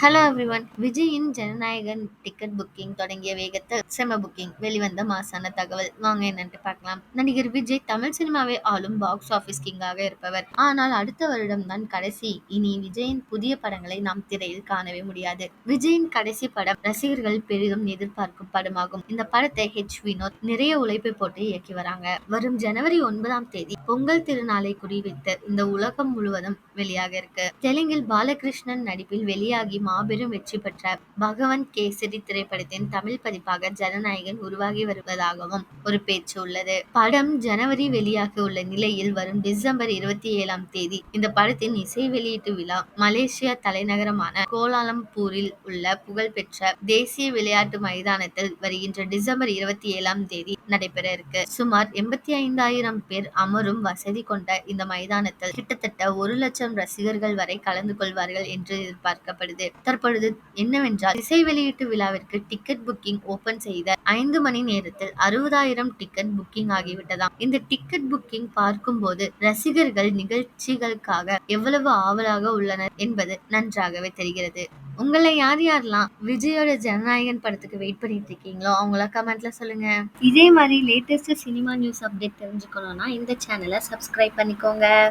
Hello everyone. விஜயின் Jananayagan ticket booking தொடங்கிய வேகத்தில் செம புக்கிங் வெளிவந்த மாசான தகவல். வாங்க என்னன்ட்டு பார்க்கலாம். நடிகர் விஜய் தமிழ் சினிமாவை ஆளும் பாக்ஸ் ஆபீஸ் கிங்காக இருப்பவர். ஆனால் அடுத்த வருடம் தான் கடைசி. இனி விஜயின் புதிய படங்களை நாம் திரையில் காணவே முடியாது. விஜயின் கடைசி படம் ரசிகர்கள் பெரிதும் எதிர்பார்க்கும் படமாகும். இந்த படத்தை வினோத் நிறைய உழைப்பை போட்டு இயக்கி வராங்க. வரும் ஜனவரி 9ஆம் தேதி பொங்கல் திருநாளை குறிவைத்து இந்த உலகம் முழுவதும் வெளியாக இருக்கு. தெலுங்கில் பாலகிருஷ்ணன் நடிப்பில் வெளியாகி மாபெரும் வெற்றி பெற்ற பகவந்த் கேசரி திரைப்படத்தின் தமிழ் பதிப்பாக ஜனநாயகன் உருவாகி வருவதாகவும் ஒரு பேச்சு உள்ளது. படம் ஜனவரி வெளியாக உள்ள நிலையில் வரும் டிசம்பர் 27ஆம் தேதி இந்த படத்தின் இசை வெளியீட்டு விழா மலேசியா தலைநகரமான கோலாலம்பூரில் உள்ள புகழ்பெற்ற தேசிய விளையாட்டு மைதானத்தில் வருகின்ற டிசம்பர் 27ஆம் தேதி நடைபெற இருக்கு. சுமார் 85,000 பேர் அமரும் வசதி கொண்ட இந்த மைதானத்தில் கிட்டத்தட்ட 1,00,000 ரசிகர்கள் வரை கலந்து கொள்வார்கள் என்று எதிர்பார்க்கப்படுது. தற்பொழுது என்னவென்றால் இசை வெளியீட்டு விழாவிற்கு டிக்கெட் புக்கிங் ஓபன் செய்த 5 மணி நேரத்தில் 60,000 டிக்கெட் புக்கிங் ஆகிவிட்டதாம். இந்த டிக்கெட் புக்கிங் பார்க்கும்போது ரசிகர்கள் நிகழ்ச்சிகளுக்காக எவ்வளவு ஆவலாக உள்ளனர் என்பது நன்றாகவே தெரிகிறது. உங்களை யார் யாரெல்லாம் விஜயோட ஜனநாயகன் படத்துக்கு வெயிட் பண்ணிட்டு இருக்கீங்களோ அவங்கள கமெண்ட்ல சொல்லுங்க. இதே மாதிரி லேட்டஸ்ட் சினிமா நியூஸ் அப்டேட் தெரிஞ்சுக்கணும்னா இந்த சேனலை சப்ஸ்கிரைப் பண்ணிக்கோங்க.